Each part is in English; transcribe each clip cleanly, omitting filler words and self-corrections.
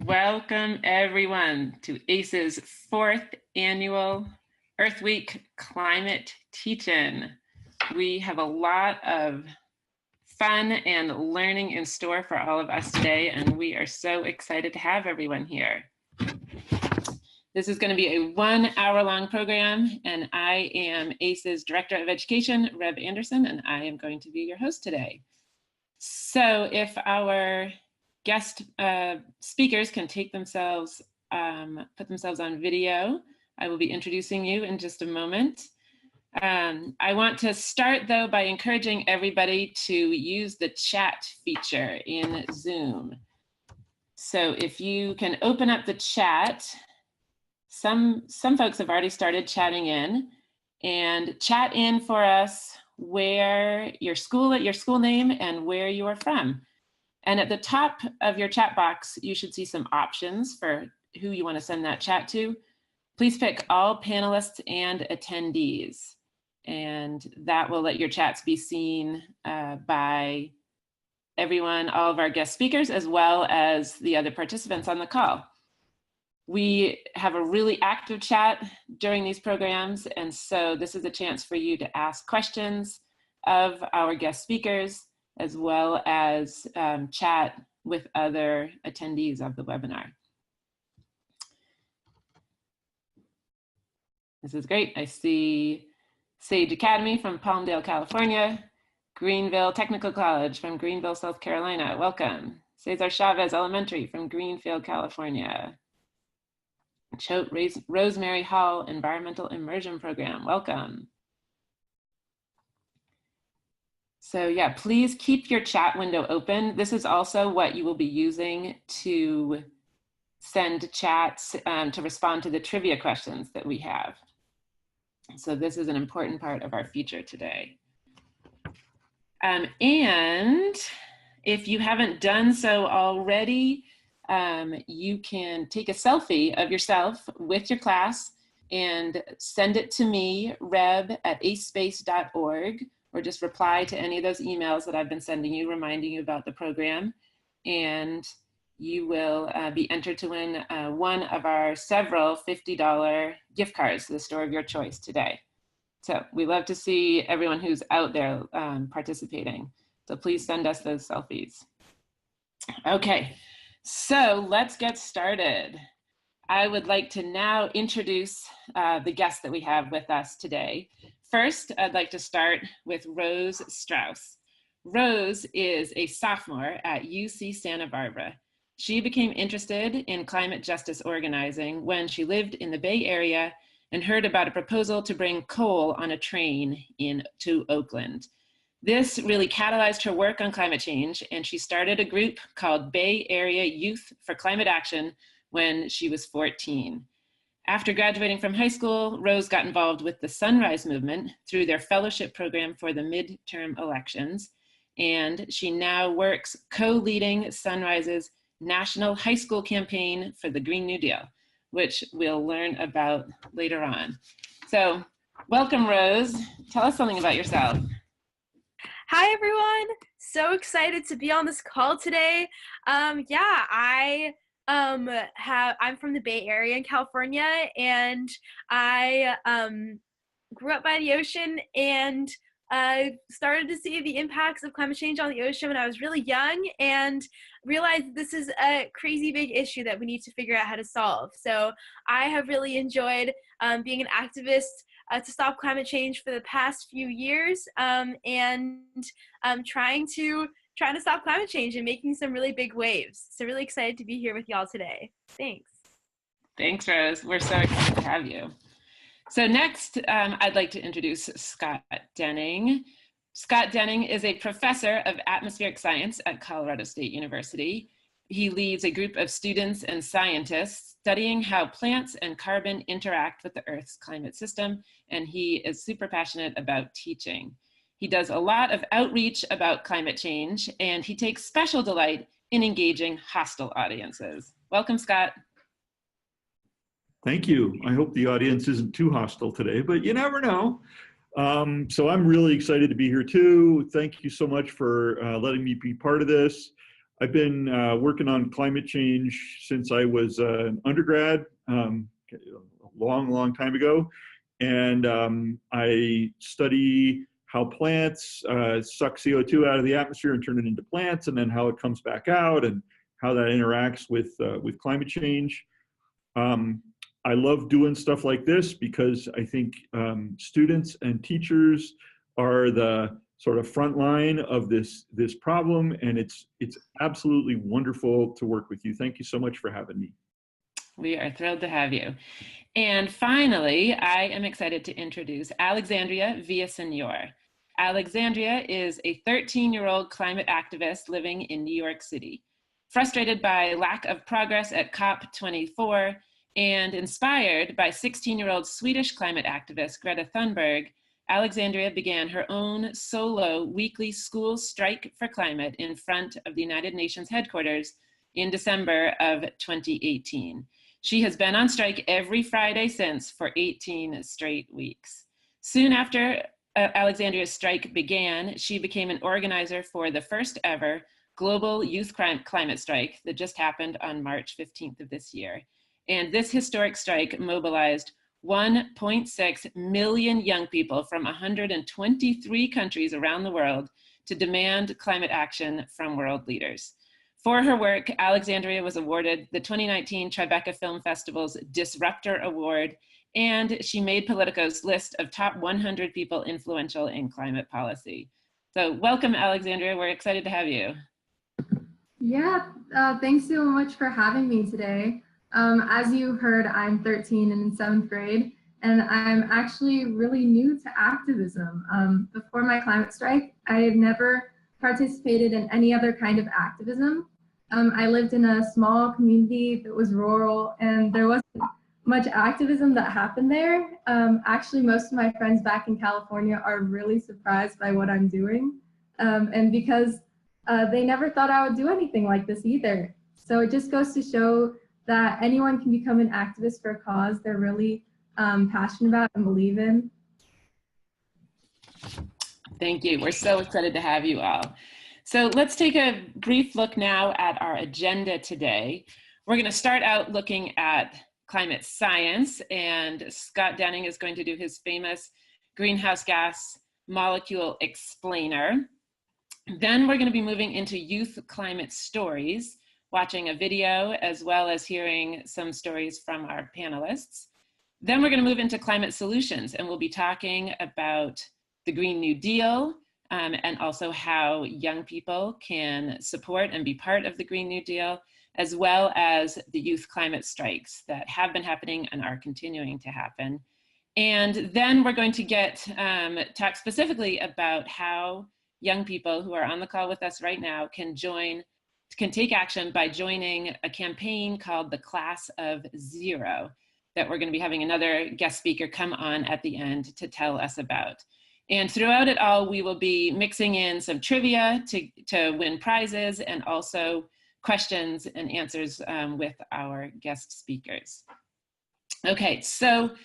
Welcome everyone to ACE's 4th annual Earth Week Climate Teach-In. We have a lot of fun and learning in store for all of us today, and we are so excited to have everyone here. This is going to be a 1-hour-long program, and I am ACE's Director of Education, Reb Anderson, and I am going to be your host today. So if our guest speakers can take themselves, put themselves on video, I will be introducing you in just a moment. I want to start though by encouraging everybody to use the chat feature in Zoom. So if you can open up the chat, some folks have already started chatting in, and chat in for us where your school name and where you are from. And at the top of your chat box, you should see some options for who you want to send that chat to. Please pick all panelists and attendees, and that will let your chats be seen by everyone, all of our guest speakers, as well as the other participants on the call. We have a really active chat during these programs, and so this is a chance for you to ask questions of our guest speakers, as well as chat with other attendees of the webinar. This is great. I see Sage Academy from Palmdale, California, Greenville Technical College from Greenville, South Carolina. Welcome. Cesar Chavez Elementary from Greenfield, California. Choate Rosemary Hall Environmental Immersion Program. Welcome. So yeah, please keep your chat window open. This is also what you will be using to send chats to respond to the trivia questions that we have. So this is an important part of our feature today. And if you haven't done so already, you can take a selfie of yourself with your class and send it to me, reb@acespace.org, or just reply to any of those emails that I've been sending you, reminding you about the program. And you will be entered to win one of our several $50 gift cards to the store of your choice today. So we love to see everyone who's out there participating. So please send us those selfies. Okay, so let's get started. I would like to now introduce the guests that we have with us today. First, I'd like to start with Rose Strauss. Rose is a sophomore at UC Santa Barbara. She became interested in climate justice organizing when she lived in the Bay Area and heard about a proposal to bring coal on a train to Oakland. This really catalyzed her work on climate change, and she started a group called Bay Area Youth for Climate Action when she was 14. After graduating from high school, Rose got involved with the Sunrise Movement through their fellowship program for the midterm elections, and she now works co-leading Sunrise's National High School Campaign for the Green New Deal, which we'll learn about later on. So, welcome, Rose. Tell us something about yourself. Hi, everyone. So excited to be on this call today. I'm from the Bay Area in California, and I grew up by the ocean and started to see the impacts of climate change on the ocean when I was really young, and realized this is a crazy big issue that we need to figure out how to solve. So I have really enjoyed being an activist to stop climate change for the past few years, and trying to stop climate change and making some really big waves. So really excited to be here with y'all today. Thanks. Thanks, Rose. We're so excited to have you. So next, I'd like to introduce Scott Denning. Scott Denning is a professor of atmospheric science at Colorado State University. He leads a group of students and scientists studying how plants and carbon interact with the Earth's climate system, and he is super passionate about teaching. He does a lot of outreach about climate change, and he takes special delight in engaging hostile audiences. Welcome, Scott. Thank you. I hope the audience isn't too hostile today, but you never know. So I'm really excited to be here too. Thank you so much for letting me be part of this. I've been working on climate change since I was an undergrad, a long time ago. And I study how plants suck CO2 out of the atmosphere and turn it into plants, and then how it comes back out and how that interacts with climate change. I love doing stuff like this because I think students and teachers are the sort of front line of this problem, and it's absolutely wonderful to work with you. Thank you so much for having me. We are thrilled to have you. And finally, I am excited to introduce Alexandria Villaseñor. Alexandria is a 13-year-old climate activist living in New York City. Frustrated by lack of progress at COP24 and inspired by 16-year-old Swedish climate activist Greta Thunberg, Alexandria began her own solo weekly school strike for climate in front of the United Nations headquarters in December of 2018. She has been on strike every Friday since for 18 straight weeks. Soon after Alexandria's strike began, she became an organizer for the first ever global youth climate strike that just happened on March 15th of this year. And this historic strike mobilized 1.6 million young people from 123 countries around the world to demand climate action from world leaders. For her work, Alexandria was awarded the 2019 Tribeca Film Festival's Disruptor Award, and she made Politico's list of top 100 people influential in climate policy. So welcome, Alexandria. We're excited to have you. Yeah, thanks so much for having me today. As you heard, I'm 13 and in 7th grade, and I'm actually really new to activism. Before my climate strike, I had never participated in any other kind of activism. I lived in a small community that was rural, and there wasn't much activism that happened there. Actually, most of my friends back in California are really surprised by what I'm doing, and because they never thought I would do anything like this either. So it just goes to show that anyone can become an activist for a cause they're really passionate about and believe in. Thank you. We're so excited to have you all. So let's take a brief look now at our agenda today. We're going to start out looking at climate science, and Scott Denning is going to do his famous greenhouse gas molecule explainer. Then we're going to be moving into youth climate stories, watching a video as well as hearing some stories from our panelists. Then we're going to move into climate solutions, and we'll be talking about the Green New Deal, and also how young people can support and be part of the Green New Deal, as well as the youth climate strikes that have been happening and are continuing to happen. And then we're going to talk specifically about how young people who are on the call with us right now can take action by joining a campaign called the Class of Zero that we're going to be having another guest speaker come on at the end to tell us about. And throughout it all, we will be mixing in some trivia to win prizes, and also questions and answers with our guest speakers. Okay, so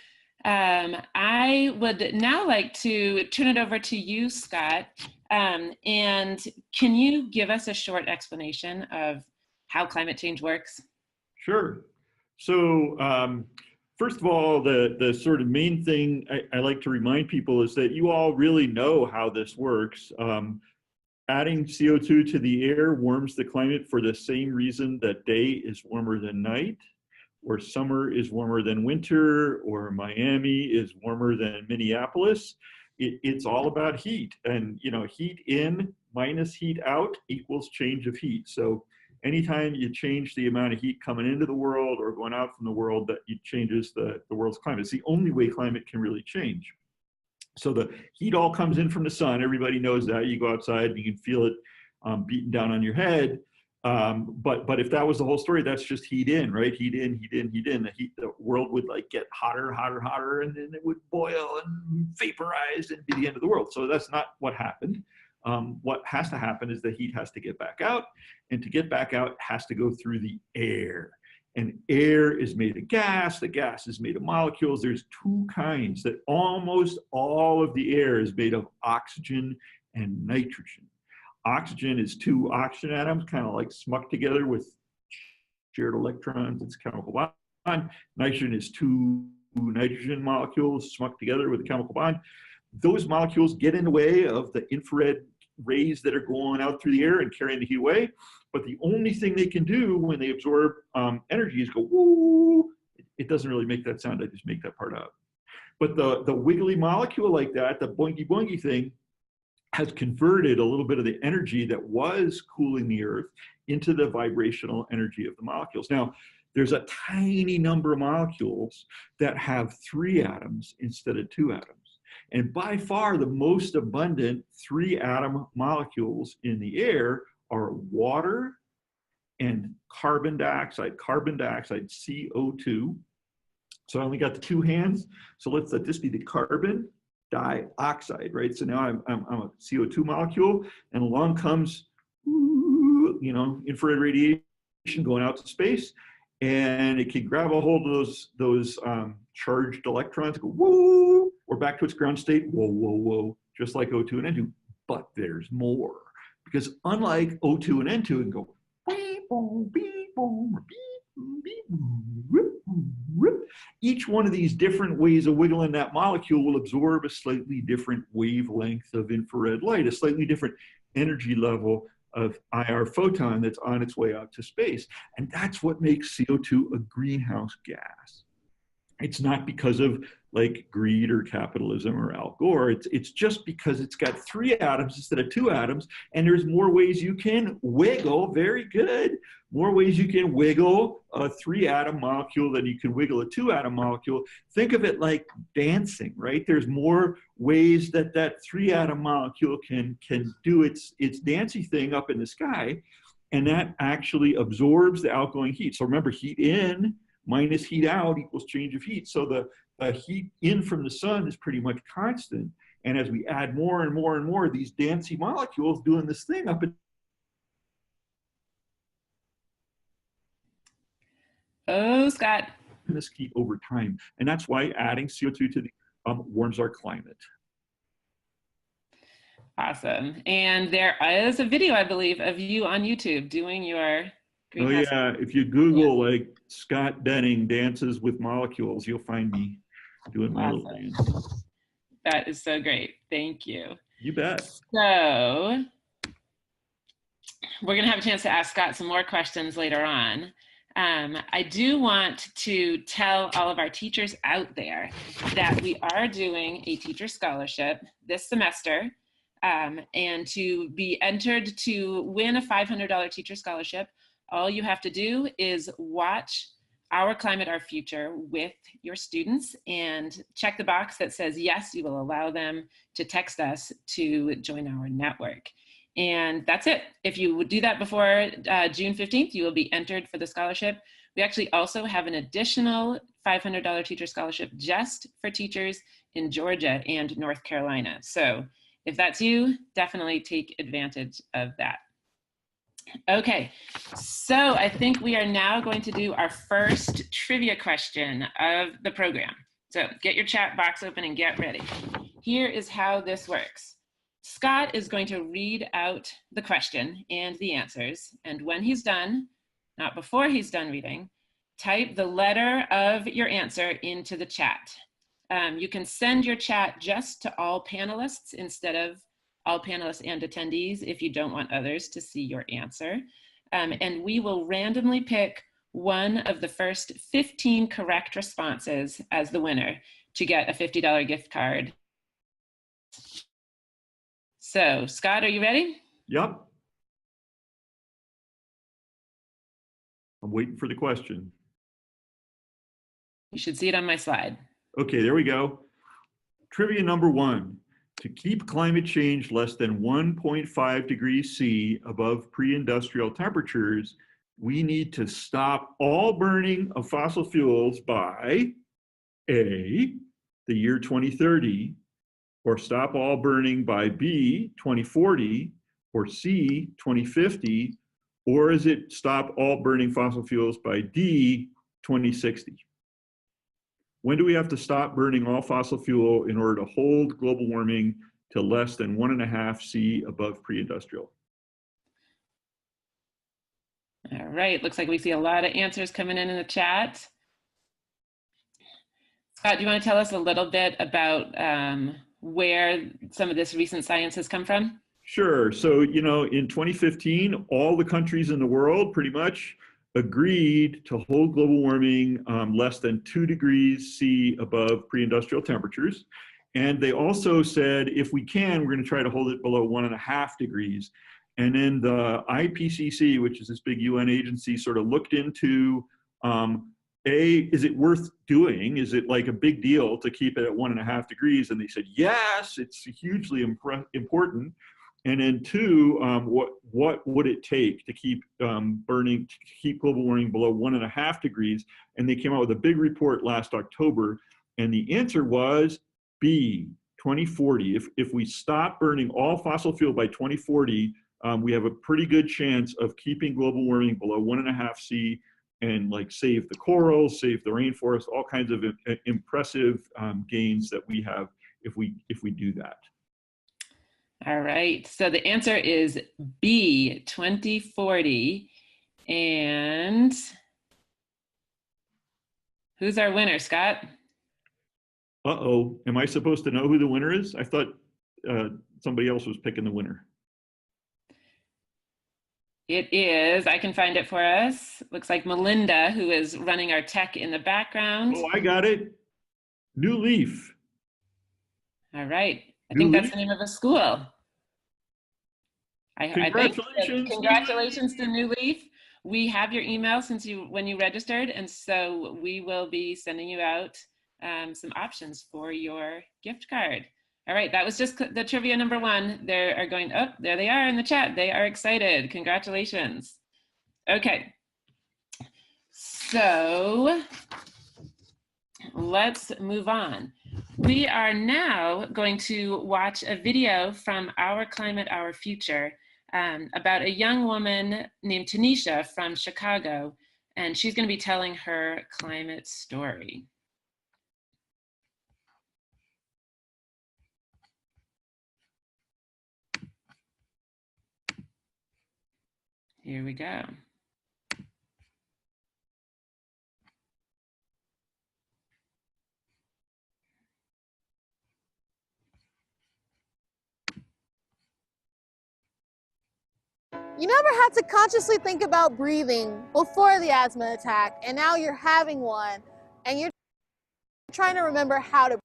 I would now like to turn it over to you, Scott. And can you give us a short explanation of how climate change works? Sure. So first of all, the sort of main thing I like to remind people is that you all really know how this works. Adding CO2 to the air warms the climate for the same reason that day is warmer than night, or summer is warmer than winter, or Miami is warmer than Minneapolis. It's all about heat, and heat in minus heat out equals change of heat. So anytime you change the amount of heat coming into the world or going out from the world, that it changes the world's climate. It's the only way climate can really change. So the heat all comes in from the sun. Everybody knows that. You go outside and you can feel it beating down on your head. But if that was the whole story, that's just heat in, right? Heat in, heat in, heat in. The world would get hotter, hotter, hotter, and then it would boil and vaporize and be the end of the world. So that's not what happened. What has to happen is the heat has to get back out, and to get back out, it has to go through the air. And air is made of gas. The gas is made of molecules. There's two kinds. That almost all of the air is made of oxygen and nitrogen. Oxygen is 2 oxygen atoms, kind of like smucked together with shared electrons. It's a chemical bond. Nitrogen is 2 nitrogen molecules smucked together with a chemical bond. Those molecules get in the way of the infrared rays that are going out through the air and carrying the heat away. But the only thing they can do when they absorb energy is go, woo. It doesn't really make that sound. I just make that part up. But the wiggly molecule like that, the boingy boingy thing, has converted a little bit of the energy that was cooling the Earth into the vibrational energy of the molecules. Now, there's a tiny number of molecules that have 3 atoms instead of 2 atoms. And by far, the most abundant 3-atom molecules in the air are water and carbon dioxide, CO2. So I only got the 2 hands. So let's let this be the carbon dioxide, right? So now I'm a CO2 molecule, and along comes, you know, infrared radiation going out to space, and it can grab a hold of those charged electrons, go woo, or back to its ground state, whoa, whoa, whoa, just like O2 and N2. But there's more, because unlike O2 and N2, it can go beep, boom, beep, boom, beep, beep, whoop, whoop. Each one of these different ways of wiggling that molecule will absorb a slightly different wavelength of infrared light, a slightly different energy level of IR photon that's on its way out to space. And that's what makes CO2 a greenhouse gas. It's not because of like greed or capitalism or Al Gore. It's just because it's got 3 atoms instead of 2 atoms, and there's more ways you can wiggle, very good, more ways you can wiggle a 3-atom molecule than you can wiggle a 2-atom molecule. Think of it like dancing, right? There's more ways that 3-atom molecule can do its dancey thing up in the sky, and that actually absorbs the outgoing heat. So remember, heat in minus heat out equals change of heat. So the heat in from the sun is pretty much constant. And as we add more and more and more of these dancey molecules doing this thing up in Scott. this heat over time. And that's why adding CO2 to the warms our climate. Awesome. And there is a video, I believe, of you on YouTube doing your greenhouse. Oh yeah, if you Google like Scott Denning dances with molecules, you'll find me doing my little dance. That is so great. Thank you. You bet. So we're going to have a chance to ask Scott some more questions later on. I do want to tell all of our teachers out there that we are doing a teacher scholarship this semester. And to be entered to win a $500 teacher scholarship, all you have to do is watch Our Climate, Our Future with your students and check the box that says, yes, you will allow them to text us to join our network. And that's it. If you would do that before June 15th, you will be entered for the scholarship. We actually also have an additional $500 teacher scholarship just for teachers in Georgia and North Carolina. So if that's you, definitely take advantage of that. Okay, so I think we are now going to do our first trivia question of the program. So get your chat box open and get ready. Here is how this works. Scott is going to read out the question and the answers. And when he's done, not before he's done reading, type the letter of your answer into the chat. You can send your chat just to all panelists instead of all panelists and attendees if you don't want others to see your answer. And we will randomly pick one of the first 15 correct responses as the winner to get a $50 gift card. So, Scott, are you ready? Yep. I'm waiting for the question. You should see it on my slide. Okay, there we go. Trivia number 1. To keep climate change less than 1.5 degrees C above pre-industrial temperatures, we need to stop all burning of fossil fuels by A, the year 2030, or stop all burning by B, 2040, or C, 2050, or is it stop all burning fossil fuels by D, 2060? When do we have to stop burning all fossil fuel in order to hold global warming to less than 1.5 C above pre-industrial? All right, looks like we see a lot of answers coming in the chat. Scott, do you want to tell us a little bit about where some of this recent science has come from? Sure. So, you know, in 2015, all the countries in the world pretty much agreed to hold global warming less than 2 degrees C above pre-industrial temperatures. And they also said, if we can, we're going to try to hold it below 1.5 degrees. And then the IPCC, which is this big UN agency, sort of looked into, is it worth doing? Is it like a big deal to keep it at 1.5 degrees? And they said, yes, it's hugely important. And then 2, what would it take to keep keep global warming below 1.5 degrees? And they came out with a big report last October. And the answer was B, 2040. If we stop burning all fossil fuel by 2040, we have a pretty good chance of keeping global warming below 1.5 C and like save the corals, save the rainforest, all kinds of impressive gains that we have if we do that. All right, so the answer is B, 2040. And who's our winner, Scott? Uh-oh, am I supposed to know who the winner is? I thought somebody else was picking the winner. It is, I can find it for us. Looks like Melinda, who is running our tech in the background. Oh, I got it. New Leaf. All right. I think that's the name of a school. Congratulations to New Leaf. We have your email when you registered, and so we will be sending you out some options for your gift card. All right, that was just the trivia number 1. They are going, oh, there they are in the chat. They are excited. Congratulations. Okay, so let's move on. We are now going to watch a video from Our Climate, Our Future about a young woman named Tanisha from Chicago, and she's going to be telling her climate story. Here we go. You never had to consciously think about breathing before the asthma attack, and now you're having one, and you're trying to remember how to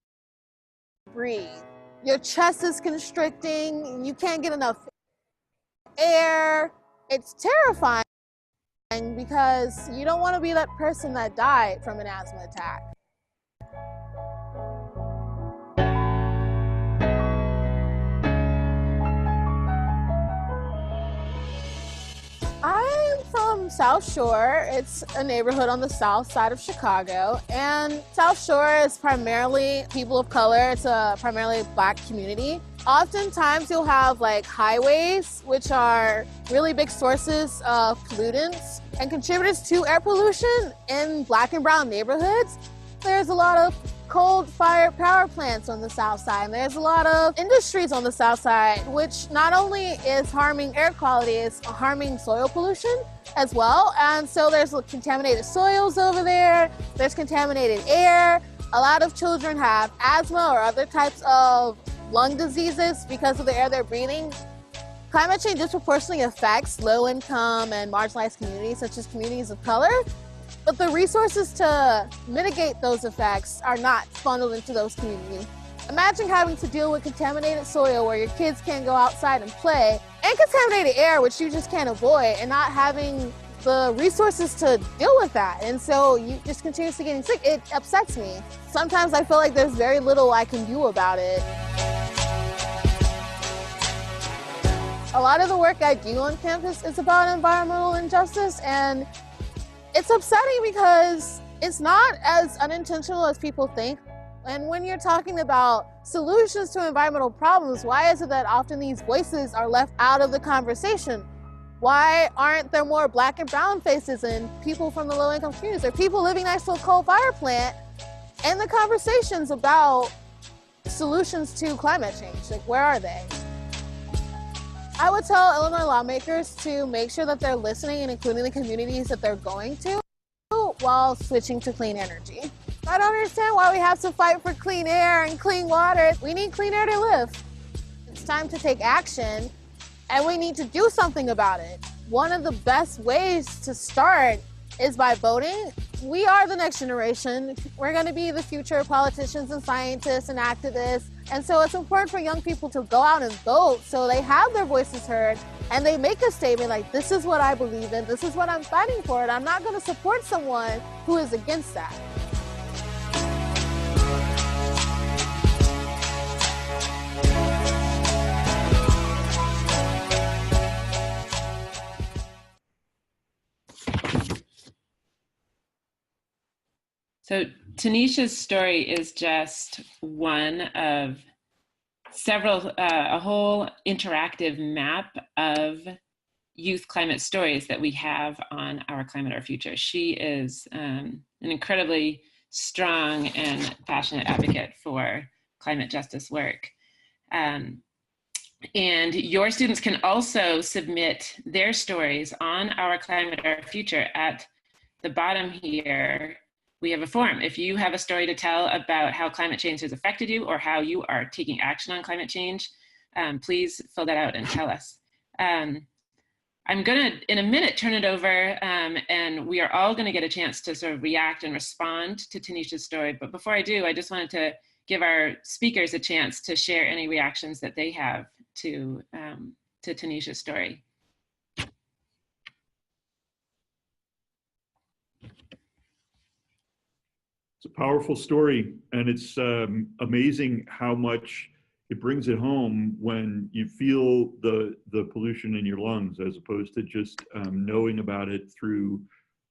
breathe. Your chest is constricting, you can't get enough air. It's terrifying because you don't want to be that person that died from an asthma attack. I'm from South Shore. It's a neighborhood on the south side of Chicago, and South Shore is primarily people of color. It's a primarily Black community. Oftentimes you'll have like highways, which are really big sources of pollutants and contributors to air pollution in Black and brown neighborhoods. There's a lot of coal-fired power plants on the south side, and there's a lot of industries on the south side, which not only is harming air quality, it's harming soil pollution as well. And so there's contaminated soils over there, there's contaminated air. A lot of children have asthma or other types of lung diseases because of the air they're breathing. Climate change disproportionately affects low-income and marginalized communities, such as communities of color. But the resources to mitigate those effects are not funneled into those communities. Imagine having to deal with contaminated soil where your kids can't go outside and play, and contaminated air, which you just can't avoid, and not having the resources to deal with that. And so you just continuously getting sick. It upsets me. Sometimes I feel like there's very little I can do about it. A lot of the work I do on campus is about environmental injustice, and it's upsetting because it's not as unintentional as people think. And when you're talking about solutions to environmental problems, why is it that often these voices are left out of the conversation? Why aren't there more Black and brown faces and people from the low-income communities or people living next to a coal-fired plant in the conversations about solutions to climate change? Like, where are they? I would tell Illinois lawmakers to make sure that they're listening and including the communities that they're going to while switching to clean energy. I don't understand why we have to fight for clean air and clean water. We need clean air to live. It's time to take action, and we need to do something about it. One of the best ways to start is by voting. We are the next generation. We're going to be the future politicians and scientists and activists. And so it's important for young people to go out and vote so they have their voices heard and they make a statement like, this is what I believe in, this is what I'm fighting for, and I'm not going to support someone who is against that. So Tanisha's story is just one of several, a whole interactive map of youth climate stories that we have on Our Climate, Our Future. She is an incredibly strong and passionate advocate for climate justice work. And your students can also submit their stories on Our Climate, Our Future. At the bottom here, we have a form. If you have a story to tell about how climate change has affected you or how you are taking action on climate change, please fill that out and tell us. I'm gonna, in a minute, turn it over and we are all gonna get a chance to sort of react and respond to Tanisha's story. But before I do, I just wanted to give our speakers a chance to share any reactions that they have to Tanisha's story. It's a powerful story, and it's amazing how much it brings it home when you feel the pollution in your lungs, as opposed to just knowing about it through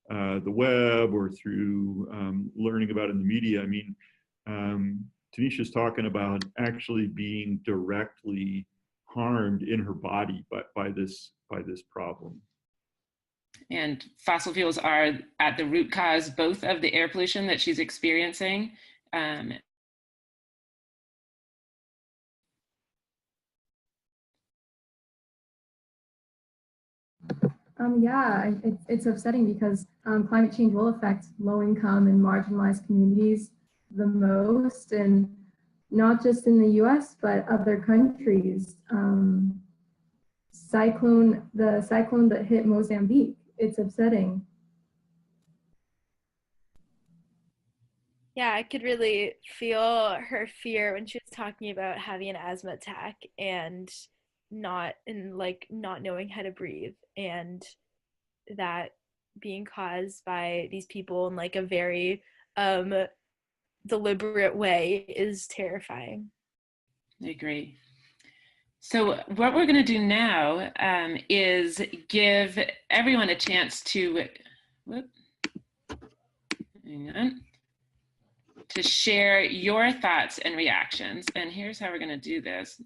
the web or through learning about it in the media. I mean, Tanisha's talking about actually being directly harmed in her body by this problem. And fossil fuels are at the root cause both of the air pollution that she's experiencing. Yeah, it's upsetting because climate change will affect low-income and marginalized communities the most, and not just in the U.S., but other countries. The cyclone that hit Mozambique, it's upsetting. Yeah, I could really feel her fear when she was talking about having an asthma attack and not knowing how to breathe, and that being caused by these people in like a very deliberate way is terrifying. I agree. So what we're going to do now is give everyone a chance to, to share your thoughts and reactions. And here's how we're going to do this.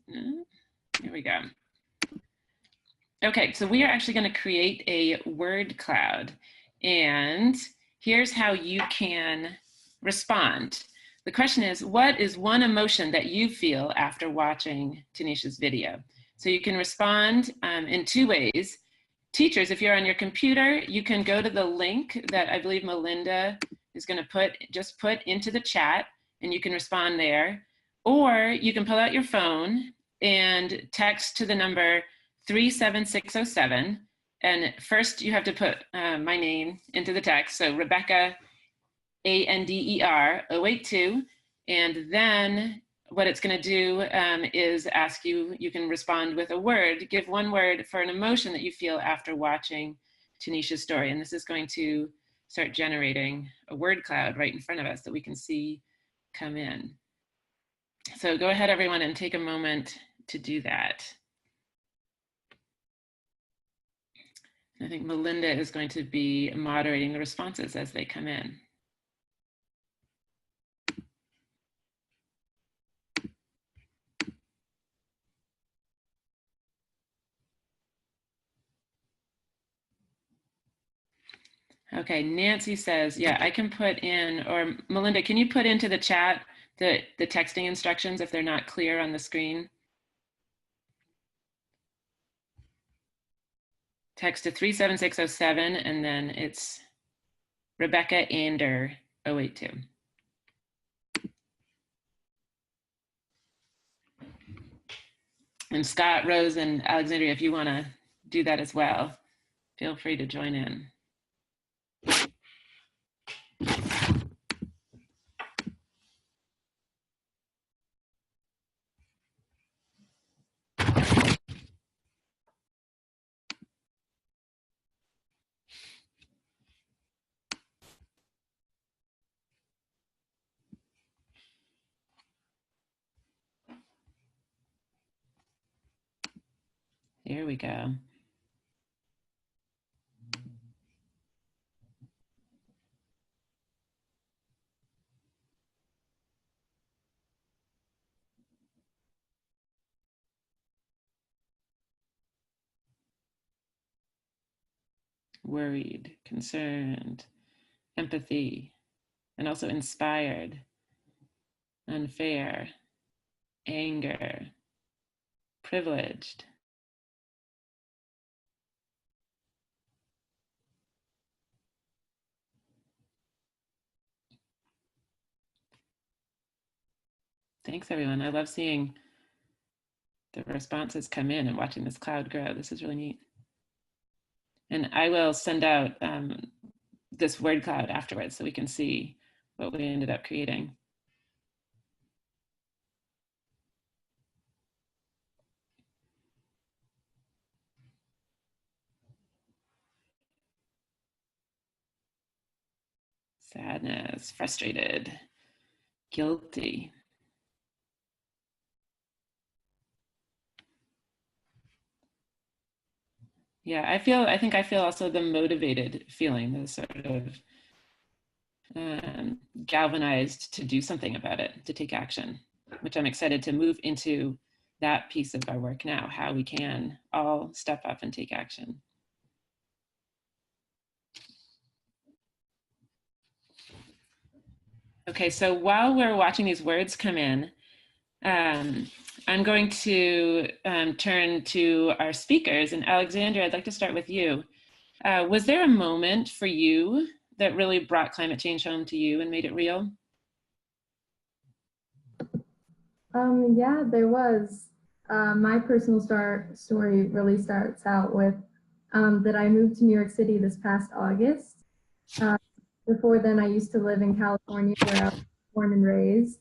Here we go. Okay, so we are actually going to create a word cloud. And here's how you can respond. The question is, what is one emotion that you feel after watching Tanisha's video? So you can respond in two ways. Teachers, if you're on your computer, you can go to the link that I believe Melinda is going to just put into the chat, and you can respond there. Or you can pull out your phone and text to the number 37607. And first you have to put my name into the text. So Rebecca, ANDER 082, and then what it's going to do is ask you, you can respond with a word, give one word for an emotion that you feel after watching Tanisha's story. And this is going to start generating a word cloud right in front of us that we can see come in. So go ahead, everyone, and take a moment to do that. I think Melinda is going to be moderating the responses as they come in. Okay, Nancy says, yeah, I can put in, or Melinda, can you put into the chat the texting instructions if they're not clear on the screen? text to 37607, and then it's Rebecca Ander 082. And Scott, Rose, and Alexandria, if you want to do that as well, feel free to join in. Here we go. Worried, concerned, empathy, and also inspired, unfair, anger, privileged. Thanks, everyone. I love seeing the responses come in and watching this cloud grow. This is really neat. And I will send out this word cloud afterwards so we can see what we ended up creating. Sadness, frustrated, guilty. Yeah, I think I feel also the motivated feeling, the sort of galvanized to do something about it, to take action, which I'm excited to move into that piece of our work now, how we can all step up and take action. Okay, so while we're watching these words come in, I'm going to turn to our speakers. And Alexandria, I'd like to start with you. Was there a moment for you that really brought climate change home to you and made it real? Yeah, there was. My personal story really starts out with that I moved to New York City this past August. Before then, I used to live in California, where I was born and raised.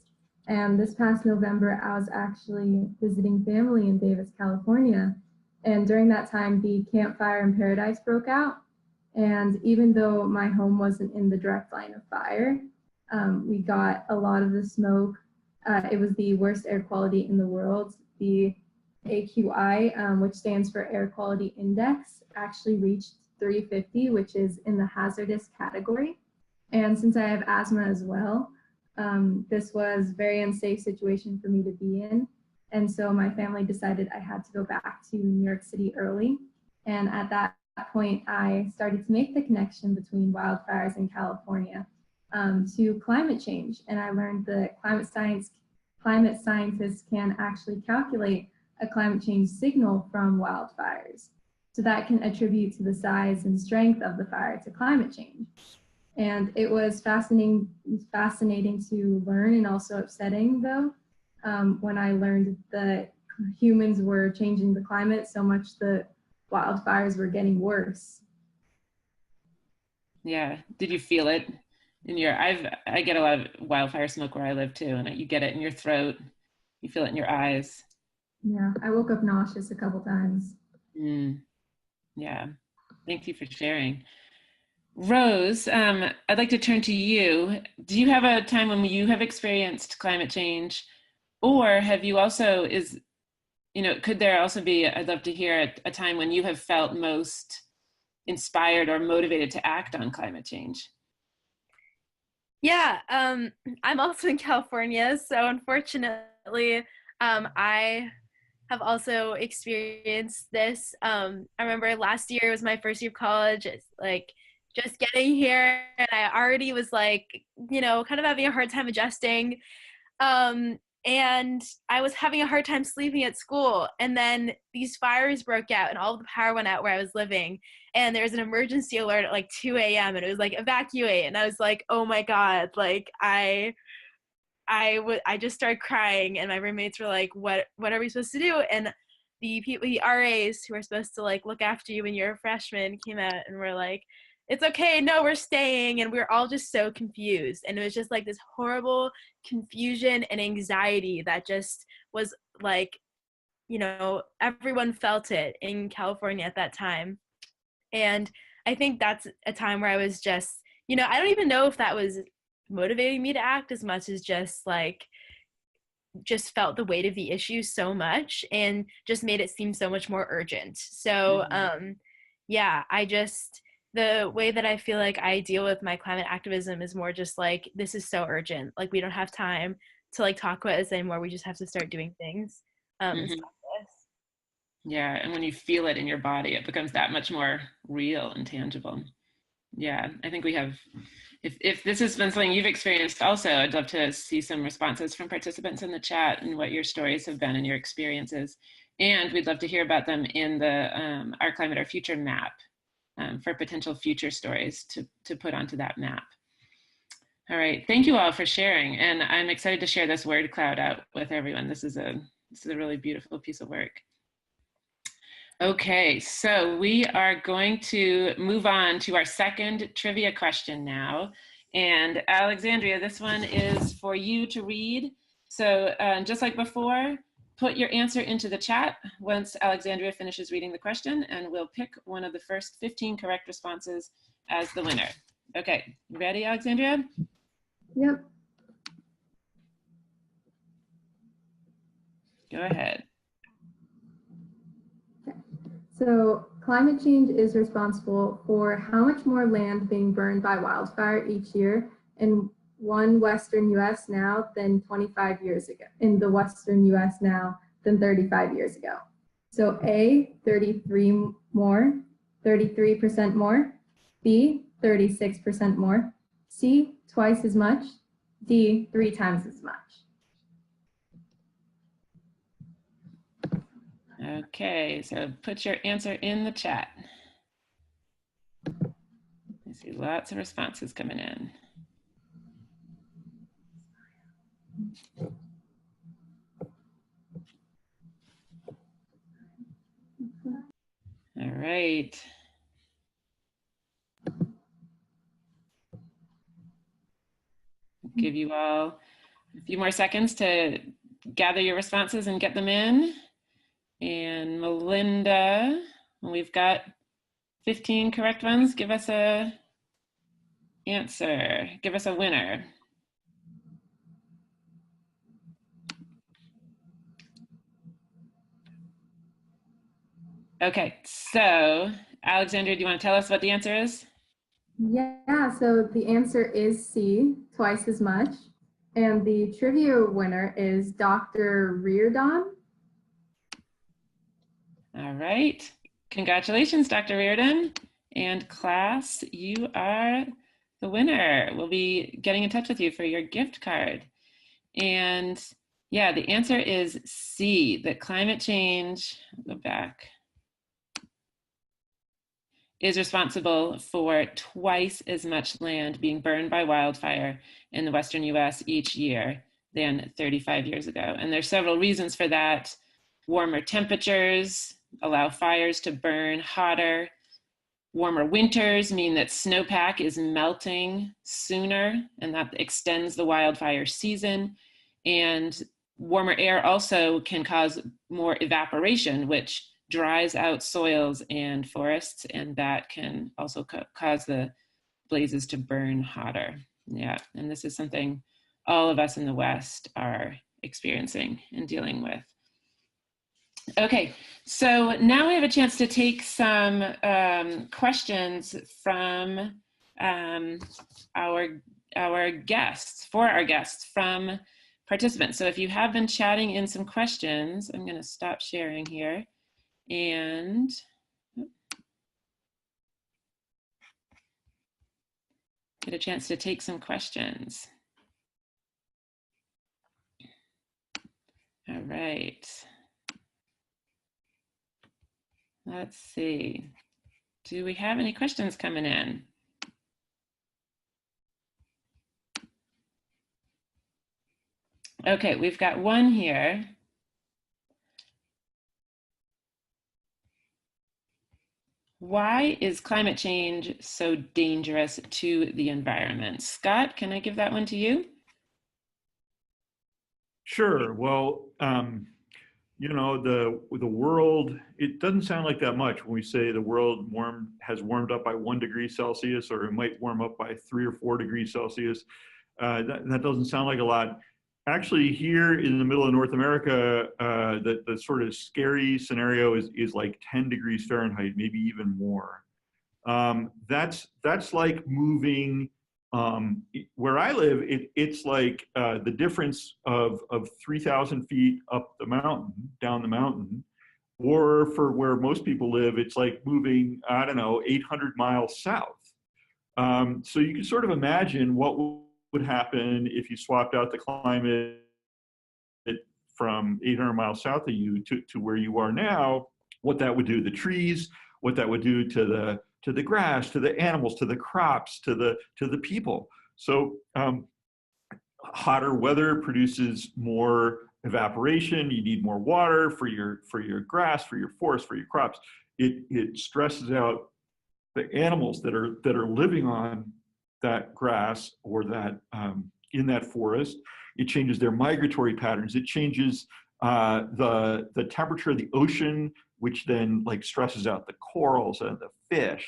And this past November, I was actually visiting family in Davis, California. And during that time, the Camp Fire in Paradise broke out. And even though my home wasn't in the direct line of fire, we got a lot of the smoke. It was the worst air quality in the world. The AQI, which stands for Air Quality Index, actually reached 350, which is in the hazardous category. And since I have asthma as well, this was a very unsafe situation for me to be in. And so my family decided I had to go back to New York City early. And at that point, I started to make the connection between wildfires in California to climate change. And I learned that climate scientists can actually calculate a climate change signal from wildfires. So that can attribute to the size and strength of the fire to climate change. And it was fascinating to learn, and also upsetting though, when I learned that humans were changing the climate so much that wildfires were getting worse. Yeah, did you feel it in your, I get a lot of wildfire smoke where I live too, and you get it in your throat, you feel it in your eyes. Yeah, I woke up nauseous a couple times. Yeah, thank you for sharing. Rose, I'd like to turn to you. Do you have a time when you have experienced climate change, or have you also, could there also be, I'd love to hear a time when you have felt most inspired or motivated to act on climate change? Yeah, I'm also in California, so unfortunately, I have also experienced this. I remember last year was my first year of college. It's like just getting here, and I already was like, kind of having a hard time adjusting. And and I was having a hard time sleeping at school. And then these fires broke out and all of the power went out where I was living. And there was an emergency alert at like 2 a.m. and it was like, evacuate. And I was like, oh my God, like I just started crying, and my roommates were like, what are we supposed to do? And the RAs who are supposed to like look after you when you're a freshman came out and were like, it's okay, no, we're staying. And we were all just so confused. And it was just like this horrible confusion and anxiety that just was like, you know, everyone felt it in California at that time. And I think that's a time where I was just, you know, I don't even know if that was motivating me to act as much as just felt the weight of the issue so much and just made it seem so much more urgent. So yeah, the way that I feel like I deal with my climate activism is more just like, this is so urgent. Like, we don't have time to like talk about this anymore. We just have to start doing things. And stop this. Yeah, and when you feel it in your body, it becomes that much more real and tangible. Yeah, I think we have, if this has been something you've experienced also, I'd love to see some responses from participants in the chat and what your stories have been and your experiences. And we'd love to hear about them in the Our Climate, Our Future map for potential future stories to put onto that map. All right, thank you all for sharing. And I'm excited to share this word cloud out with everyone. This is a really beautiful piece of work. Okay, so we are going to move on to our second trivia question now. And Alexandria, this one is for you to read. So just like before, put your answer into the chat once Alexandria finishes reading the question, and we'll pick one of the first 15 correct responses as the winner. Okay, you ready, Alexandria? Yep. Go ahead. So climate change is responsible for how much more land being burned by wildfire each year in one Western US now than 25 years ago, in the Western US now than 35 years ago. So A, 33% more, B, 36% more, C, twice as much, D, 3 times as much. Okay, so put your answer in the chat. I see lots of responses coming in. All right. Give you all a few more seconds to gather your responses and get them in. And Melinda, we've got 15 correct ones. Give us a answer. Give us a winner. Okay, so Alexandria, do you want to tell us what the answer is? Yeah, so the answer is C, twice as much. And the trivia winner is Dr. Reardon. All right. Congratulations, Dr. Reardon. And class, you are the winner. We'll be getting in touch with you for your gift card. And yeah, the answer is C, that climate change, I'll go back, is responsible for twice as much land being burned by wildfire in the Western US each year than 35 years ago. And there's several reasons for that. Warmer temperatures allow fires to burn hotter. Warmer winters mean that snowpack is melting sooner, and that extends the wildfire season. And warmer air also can cause more evaporation, which dries out soils and forests, and that can also cause the blazes to burn hotter. Yeah, and this is something all of us in the West are experiencing and dealing with. Okay, so now we have a chance to take some questions from our guests, from participants. So if you have been chatting in some questions, I'm going to stop sharing here and get a chance to take some questions. All right. Let's see. Do we have any questions coming in? Okay, we've got one here. Why is climate change so dangerous to the environment? Scott, can I give that one to you? Sure. Well, you know, the world, it doesn't sound like that much when we say the world has warmed up by 1 degree Celsius, or it might warm up by 3 or 4 degrees Celsius. That doesn't sound like a lot. Actually, here in the middle of North America, the sort of scary scenario is like 10 degrees Fahrenheit, maybe even more. That's like moving. Where I live, it's like the difference of 3,000 feet up the mountain, down the mountain, or for where most people live, it's like moving, I don't know, 800 miles south. So you can sort of imagine what would happen if you swapped out the climate from 800 miles south of you to where you are now, what that would do to the trees, what that would do to the grass, to the animals, to the crops, to the people. So hotter weather produces more evaporation. You need more water for your grass, for your forest, for your crops. It stresses out the animals that are living on that grass or that in that forest. It changes their migratory patterns. It changes the temperature of the ocean, which then like stresses out the corals and the fish.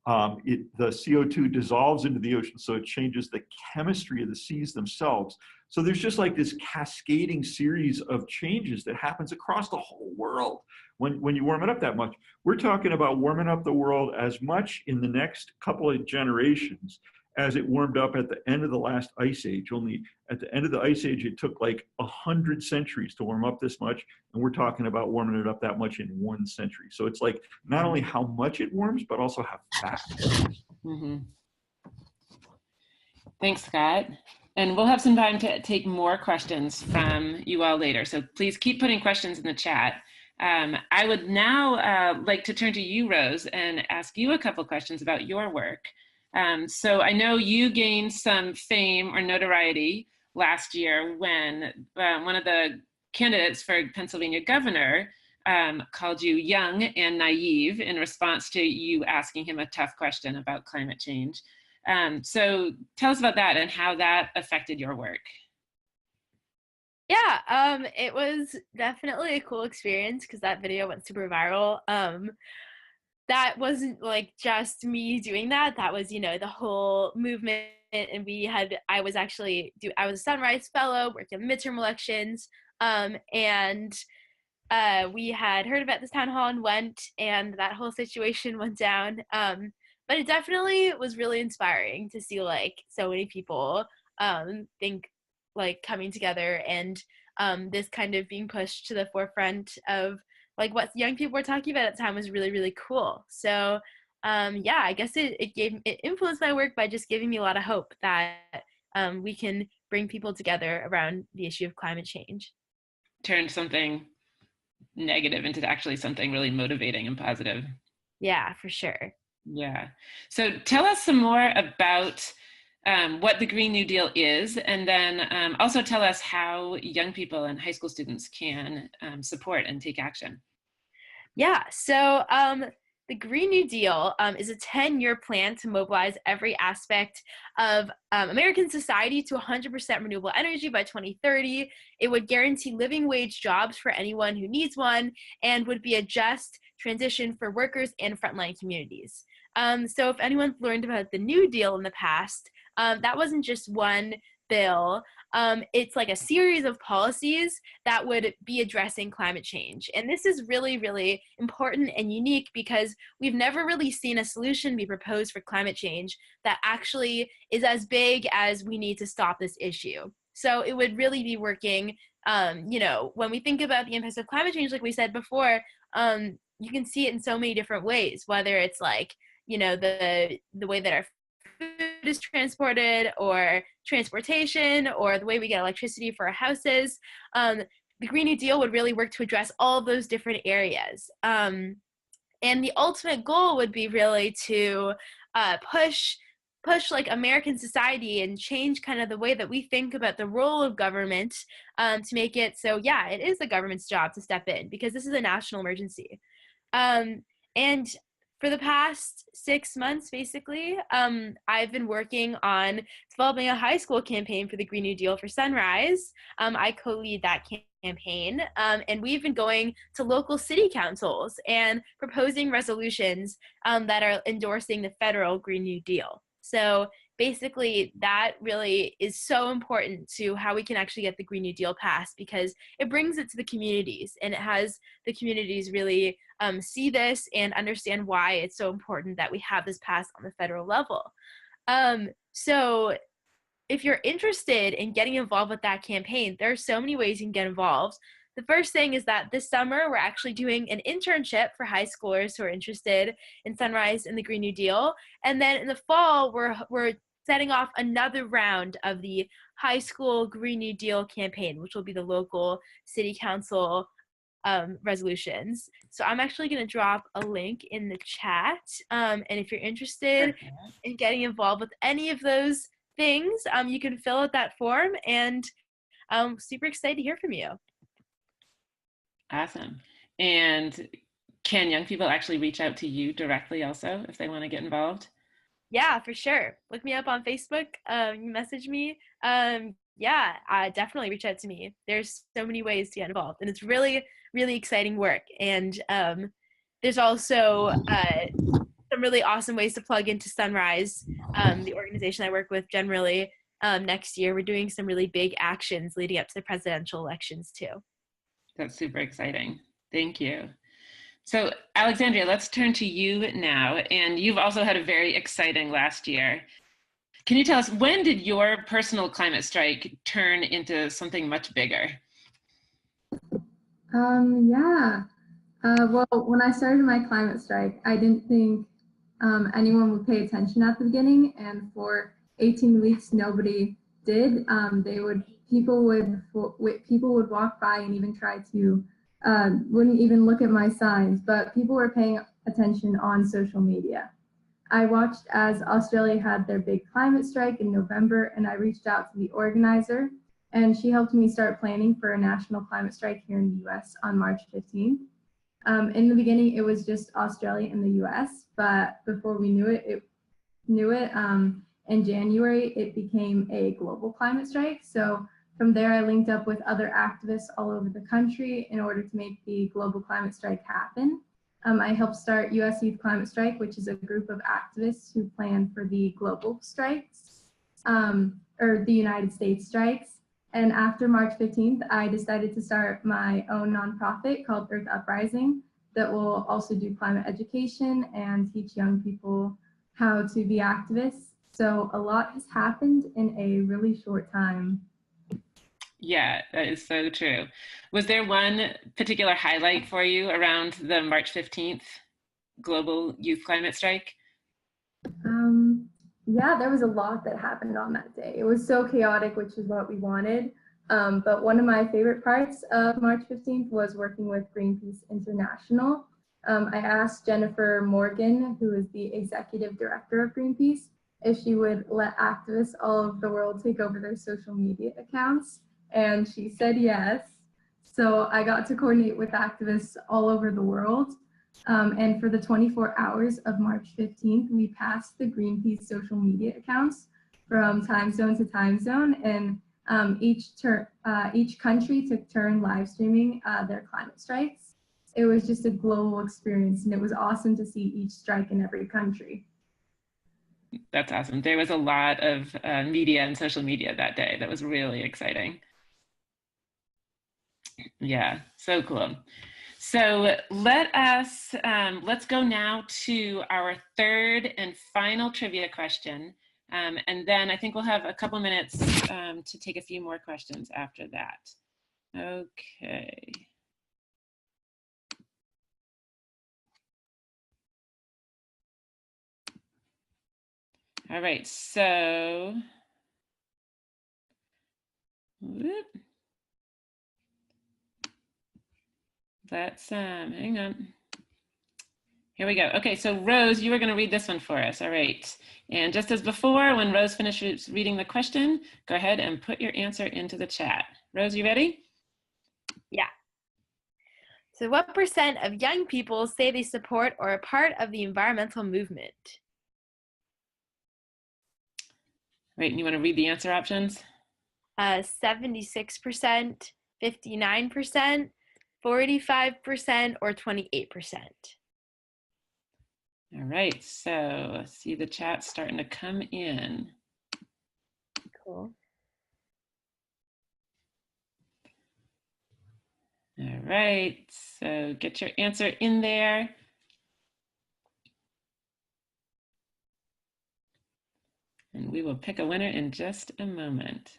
The CO2 dissolves into the ocean, so it changes the chemistry of the seas themselves. So there's just like this cascading series of changes that happens across the whole world when you warm it up that much. We're talking about warming up the world as much in the next couple of generations as it warmed up at the end of the last ice age. Only at the end of the ice age, it took like 100 centuries to warm up this much. And we're talking about warming it up that much in 1 century. So it's like not only how much it warms, but also how fast it warms. Mm-hmm. Thanks, Scott. And we'll have some time to take more questions from you all later. So please keep putting questions in the chat. I would now like to turn to you, Rose, and ask you a couple questions about your work. So I know you gained some fame or notoriety last year when one of the candidates for Pennsylvania governor called you young and naive in response to you asking him a tough question about climate change. So tell us about that and how that affected your work. Yeah, it was definitely a cool experience because that video went super viral. That wasn't like just me doing that. That was, you know, the whole movement. And I was a Sunrise Fellow working midterm elections. And we had heard about this town hall and went, and that whole situation went down. But it definitely was really inspiring to see like so many people think like coming together and this kind of being pushed to the forefront of like what young people were talking about at the time was really, really cool. So yeah, I guess it influenced my work by just giving me a lot of hope that we can bring people together around the issue of climate change. Turn something negative into actually something really motivating and positive. Yeah, for sure. Yeah. So tell us some more about what the Green New Deal is, and then also tell us how young people and high school students can support and take action. Yeah, so the Green New Deal is a 10-year plan to mobilize every aspect of American society to 100% renewable energy by 2030. It would guarantee living wage jobs for anyone who needs one and would be a just transition for workers and frontline communities. So if anyone's learned about the New Deal in the past, that wasn't just one bill. It's like a series of policies that would be addressing climate change. And this is really, really important and unique because we've never really seen a solution be proposed for climate change that actually is as big as we need to stop this issue. So it would really be working, you know, when we think about the impacts of climate change, like we said before, you can see it in so many different ways, whether it's like, you know, the way that our food is transported or transportation or the way we get electricity for our houses. the Green New Deal would really work to address all of those different areas. And the ultimate goal would be really to push like American society and change kind of the way that we think about the role of government, to make it so, yeah, it is the government's job to step in because this is a national emergency. And for the past 6 months, basically, I've been working on developing a high school campaign for the Green New Deal for Sunrise. I co-lead that campaign, and we've been going to local city councils and proposing resolutions that are endorsing the federal Green New Deal. So basically, that really is so important to how we can actually get the Green New Deal passed, because it brings it to the communities, and it has the communities really see this and understand why it's so important that we have this passed on the federal level. So if you're interested in getting involved with that campaign, there are so many ways you can get involved. The first thing is that this summer, we're actually doing an internship for high schoolers who are interested in Sunrise and the Green New Deal. And then in the fall, we're setting off another round of the high school Green New Deal campaign, which will be the local city council resolutions. So I'm actually going to drop a link in the chat. And if you're interested in getting involved with any of those things, you can fill out that form, and I'm super excited to hear from you. Awesome. And can young people actually reach out to you directly also if they want to get involved? Yeah, for sure. Look me up on Facebook. You message me. Yeah, definitely reach out to me. There's so many ways to get involved, and it's really, really exciting work. And there's also some really awesome ways to plug into Sunrise, the organization I work with generally. Next year, we're doing some really big actions leading up to the presidential elections too. That's super exciting. Thank you. So Alexandria, let's turn to you now. And you've also had a very exciting last year. Can you tell us, when did your personal climate strike turn into something much bigger? Yeah. Well, when I started my climate strike, I didn't think anyone would pay attention at the beginning, and for 18 weeks, nobody did. People would walk by and even try to wouldn't even look at my signs, but people were paying attention on social media. I watched as Australia had their big climate strike in November, and I reached out to the organizer, and she helped me start planning for a national climate strike here in the US on March 15th. In the beginning, it was just Australia and the US, but before we knew it, in January, it became a global climate strike. So from there, I linked up with other activists all over the country in order to make the global climate strike happen. I helped start US Youth Climate Strike, which is a group of activists who plan for the global strikes, or the United States strikes. And after March 15th, I decided to start my own nonprofit called Earth Uprising that will also do climate education and teach young people how to be activists. So a lot has happened in a really short time. Yeah, that is so true. Was there one particular highlight for you around the March 15th global youth climate strike? Yeah, there was a lot that happened on that day. It was so chaotic, which is what we wanted. But one of my favorite parts of March 15th was working with Greenpeace International. I asked Jennifer Morgan, who is the executive director of Greenpeace, if she would let activists all over the world take over their social media accounts, and she said yes. So I got to coordinate with activists all over the world. And for the 24 hours of March 15th, we passed the Greenpeace social media accounts from time zone to time zone, and each country took turn live streaming their climate strikes. It was just a global experience, and it was awesome to see each strike in every country. That's awesome. There was a lot of media and social media that day. That was really exciting. Yeah, so cool. So let's go now to our third and final trivia question. And then I think we'll have a couple minutes to take a few more questions after that. Okay. All right, so, whoop. let's, hang on. Here we go. Okay, so Rose, you were going to read this one for us. All right. And just as before, when Rose finishes reading the question, go ahead and put your answer into the chat. Rose, you ready? Yeah. So what % of young people say they support or are part of the environmental movement? Right, and you want to read the answer options? 76%, 59%, 45%, or 28%. All right, so see the chat starting to come in. Cool. All right, so get your answer in there. And we will pick a winner in just a moment.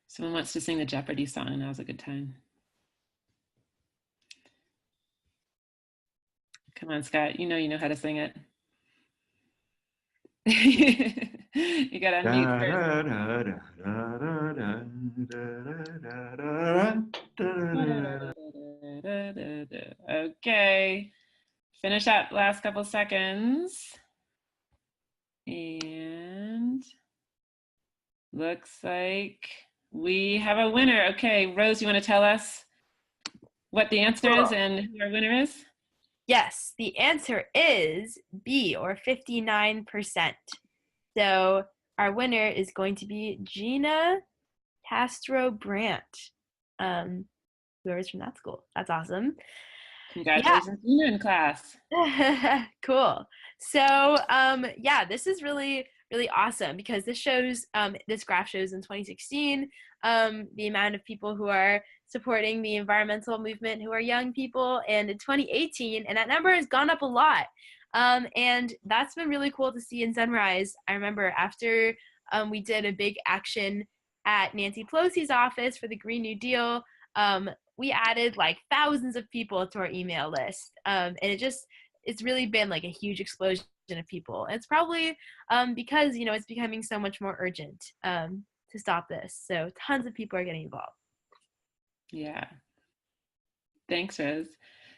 Someone wants to sing the Jeopardy song. Now's a good time. Come on, Scott. You know how to sing it. You got to unmute first. Okay. Finish up. Last couple seconds. And looks like we have a winner. Okay, Rose, you want to tell us what the answer is and who our winner is? Yes, the answer is B, or 59%. So our winner is going to be Gina Castro Brandt, whoever's from that school. That's awesome. Congratulations, Gina, in class. Cool. So yeah, this is really awesome because this shows, this graph shows in 2016 the amount of people who are supporting the environmental movement who are young people, and in 2018, and that number has gone up a lot. And that's been really cool to see in Sunrise. I remember after we did a big action at Nancy Pelosi's office for the Green New Deal, we added like thousands of people to our email list. And it's really been like a huge explosion of people. And it's probably because, it's becoming so much more urgent to stop this. So tons of people are getting involved. Yeah. Thanks, Rose.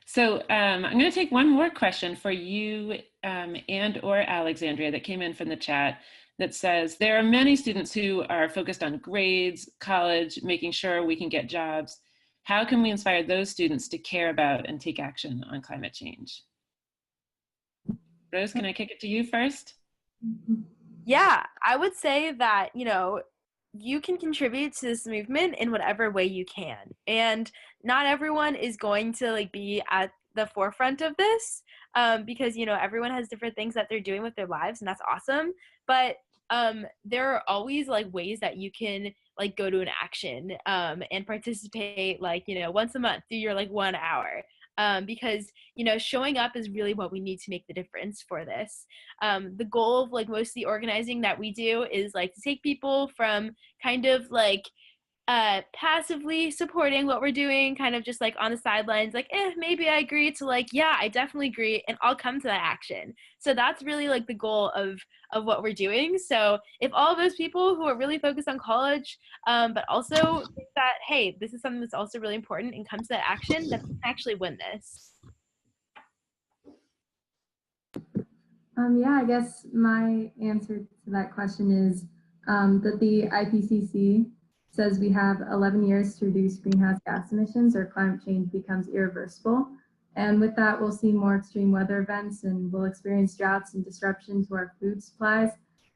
So I'm going to take one more question for you and or Alexandria that came in from the chat that says, there are many students who are focused on grades, college, making sure we can get jobs. How can we inspire those students to care about and take action on climate change? Rose, can I kick it to you first? Yeah, I would say that, you can contribute to this movement in whatever way you can. And not everyone is going to be at the forefront of this because, everyone has different things that they're doing with their lives, and that's awesome. But there are always ways that you can go to an action and participate once a month through your 1 hour. Because showing up is really what we need to make the difference for this. The goal of most of the organizing that we do is to take people from kind of passively supporting what we're doing, kind of just on the sidelines, maybe I agree, to yeah, I definitely agree, and I'll come to that action. So that's really the goal of what we're doing. So if all of those people who are really focused on college, but also think that, hey, this is something that's also really important, and come to that action, that we can actually win this. Yeah, I guess my answer to that question is that the IPCC says we have 11 years to reduce greenhouse gas emissions or climate change becomes irreversible. And with that, we'll see more extreme weather events, and we'll experience droughts and disruption to our food supplies.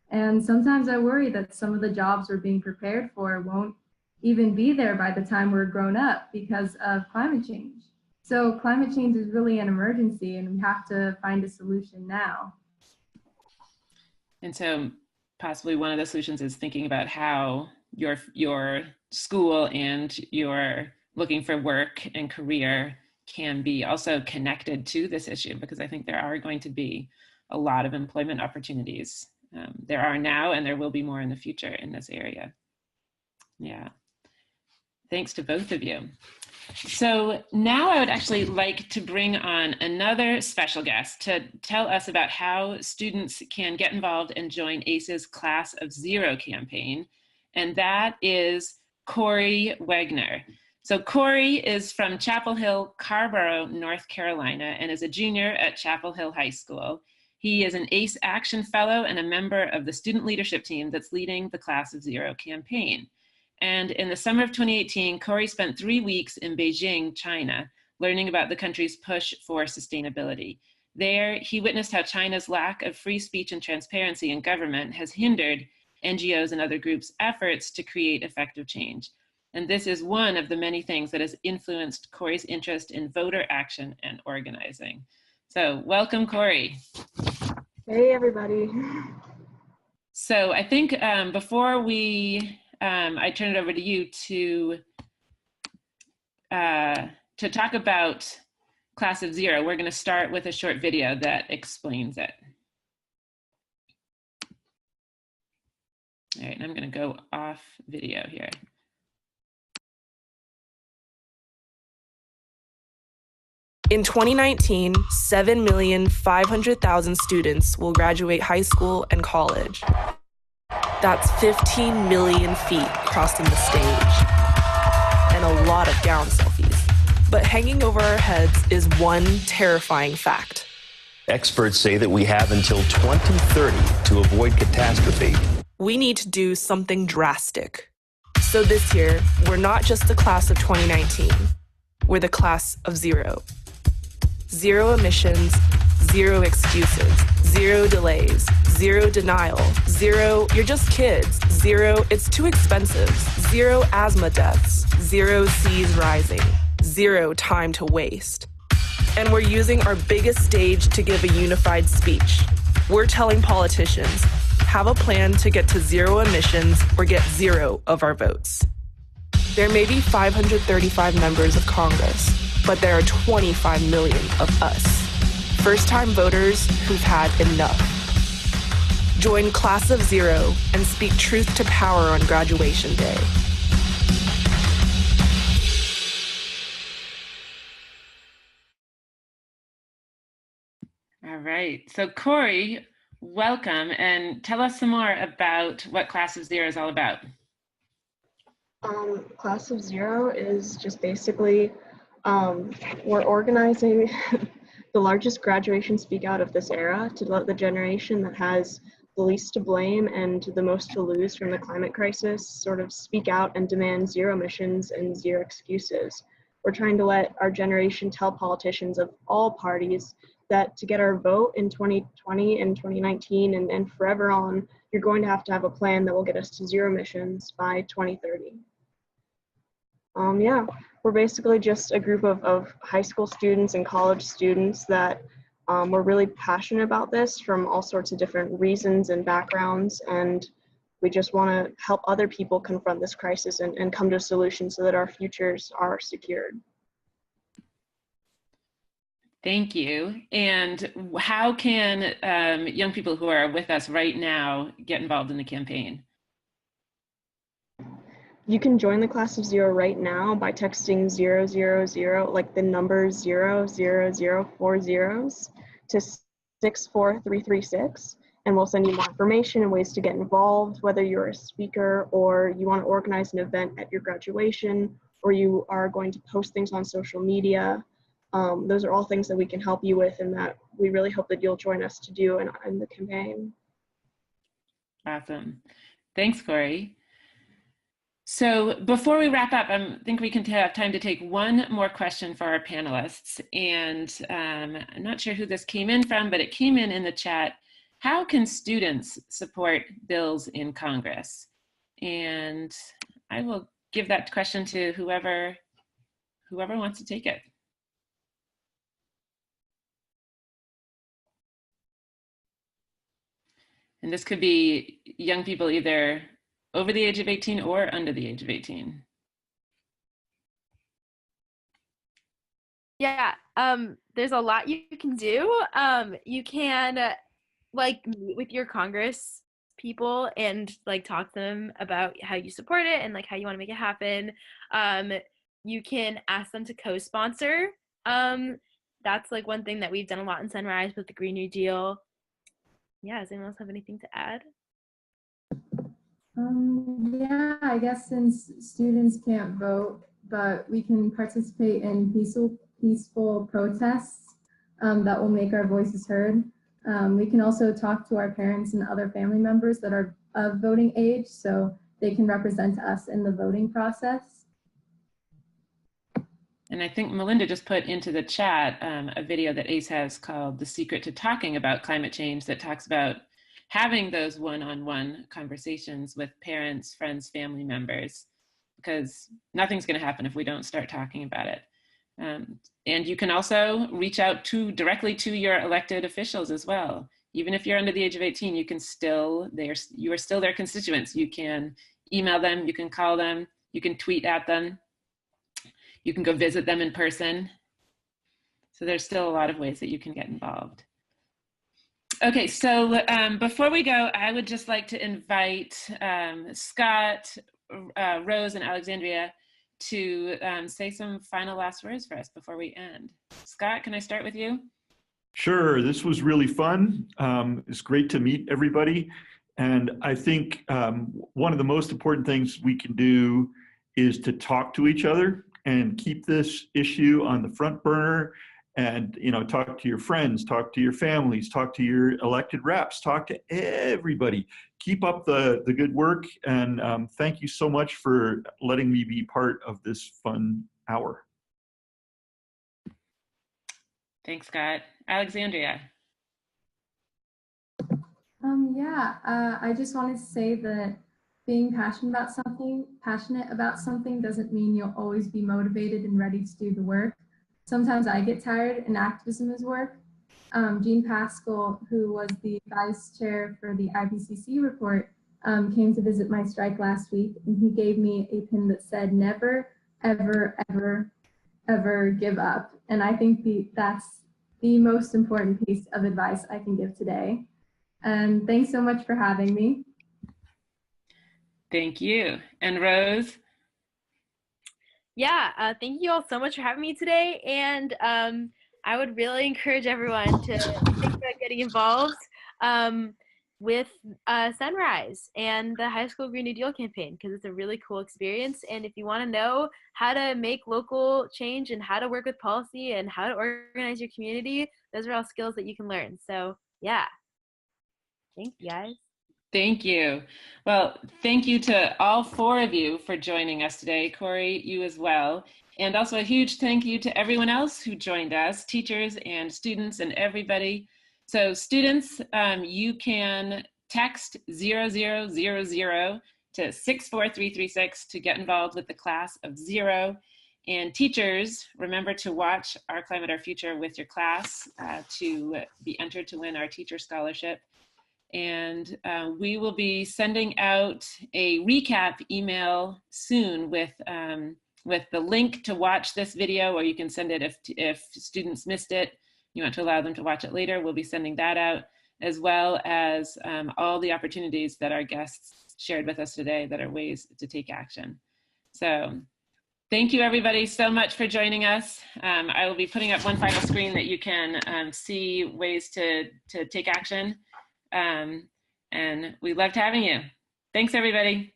And sometimes I worry that some of the jobs we're being prepared for won't even be there by the time we're grown up because of climate change. So climate change is really an emergency, and we have to find a solution now. And so possibly one of the solutions is thinking about how your school and your looking for work and career can be also connected to this issue, because I think there are going to be a lot of employment opportunities. There are now, and there will be more in the future in this area. Yeah. Thanks to both of you. So now I would actually like to bring on another special guest to tell us about how students can get involved and join ACE's Class of Zero campaign. And that is Corey Wagner. So Corey is from Chapel Hill, Carborough, North Carolina, and is a junior at Chapel Hill High School. He is an ACE Action Fellow and a member of the student leadership team that's leading the Class of Zero campaign. And in the summer of 2018, Corey spent 3 weeks in Beijing, China, learning about the country's push for sustainability. There, he witnessed how China's lack of free speech and transparency in government has hindered NGOs and other groups' efforts to create effective change. And this is one of the many things that has influenced Corey's interest in voter action and organizing. So welcome, Corey. Hey, everybody. So I think before I turn it over to you to talk about Class of Zero, we're going to start with a short video that explains it. All right, and I'm going to go off video here. In 2019, 7,500,000 students will graduate high school and college. That's 15 million feet crossing the stage, and a lot of gown selfies. But hanging over our heads is one terrifying fact. Experts say that we have until 2030 to avoid catastrophe. We need to do something drastic. So this year, we're not just the class of 2019, we're the class of zero. Zero emissions, zero excuses, zero delays, zero denial, zero, you're just kids, zero, it's too expensive, zero asthma deaths, zero seas rising, zero time to waste. And we're using our biggest stage to give a unified speech. We're telling politicians, have a plan to get to zero emissions or get zero of our votes. There may be 535 members of Congress, but there are 25 million of us, first-time voters who've had enough. Join Class of Zero and speak truth to power on graduation day. All right, so Corey, welcome, and tell us some more about what Class of Zero is all about. Class of Zero is just basically, we're organizing the largest graduation speak out of this era to let the generation that has the least to blame and the most to lose from the climate crisis sort of speak out and demand zero emissions and zero excuses. We're trying to let our generation tell politicians of all parties that to get our vote in 2020 and 2019 and forever on, you're going to have a plan that will get us to zero emissions by 2030. Yeah, we're basically just a group of high school students and college students that we're really passionate about this from all sorts of different reasons and backgrounds, and we just want to help other people confront this crisis and come to a solution so that our futures are secured. Thank you. And how can young people who are with us right now get involved in the campaign? You can join the Class of Zero right now by texting 000, like the number 000 4 zeros to 64336, and we'll send you more information and ways to get involved, whether you're a speaker or you want to organize an event at your graduation, or you are going to post things on social media. Those are all things that we can help you with and that we really hope that you'll join us to do in the campaign. Awesome. Thanks, Corey. So before we wrap up, I think we can have time to take one more question for our panelists. And I'm not sure who this came in from, but it came in the chat. How can students support bills in Congress? And I will give that question to whoever wants to take it. And this could be young people either over the age of 18 or under the age of 18. Yeah, there's a lot you can do. You can like meet with your Congress people and like talk to them about how you support it and like how you want to make it happen. You can ask them to co-sponsor. That's like one thing that we've done a lot in Sunrise with the Green New Deal. Yeah, does anyone else have anything to add? Yeah, I guess since students can't vote, but we can participate in peaceful protests that will make our voices heard. We can also talk to our parents and other family members that are of voting age so they can represent us in the voting process. And I think Melinda just put into the chat a video that ACE has called The Secret to Talking About Climate Change that talks about having those one-on-one conversations with parents, friends, family members, because nothing's going to happen if we don't start talking about it. And you can also reach out directly to your elected officials as well. Even if you're under the age of 18, you can still, you are still their constituents. You can email them, you can call them, you can tweet at them, you can go visit them in person. So there's still a lot of ways that you can get involved. Okay, so before we go, I would just like to invite Scott, Rose, and Alexandria to say some final last words for us before we end. Scott, can I start with you? Sure, this was really fun. It's great to meet everybody. And I think one of the most important things we can do is to talk to each other and keep this issue on the front burner, and talk to your friends, talk to your families, talk to your elected reps, talk to everybody. Keep up the good work, and thank you so much for letting me be part of this fun hour. Thanks, Scott. Alexandria. I just wanted to say that being passionate about something doesn't mean you'll always be motivated and ready to do the work. Sometimes I get tired, and activism is work. Jean Pascal, who was the vice chair for the IPCC report, came to visit my strike last week, and he gave me a pin that said, "Never, ever, ever, ever give up." And I think that's the most important piece of advice I can give today. And thanks so much for having me. Thank you. And Rose? Yeah, thank you all so much for having me today. And I would really encourage everyone to think about getting involved with Sunrise and the High School Green New Deal campaign, because it's a really cool experience. And if you want to know how to make local change and how to work with policy and how to organize your community, those are all skills that you can learn. So yeah, thank you guys. Thank you. Well, thank you to all four of you for joining us today. Corey, you as well. And also a huge thank you to everyone else who joined us, teachers and students and everybody. So students, you can text 0000 to 64336 to get involved with the class of 0. And teachers, remember to watch Our Climate, Our Future with your class to be entered to win our teacher scholarship. And we will be sending out a recap email soon with the link to watch this video, or you can send it if students missed it. You want to allow them to watch it later, we'll be sending that out, as well as all the opportunities that our guests shared with us today that are ways to take action. So thank you everybody so much for joining us. I will be putting up one final screen that you can see ways to take action. And we loved having you. Thanks everybody.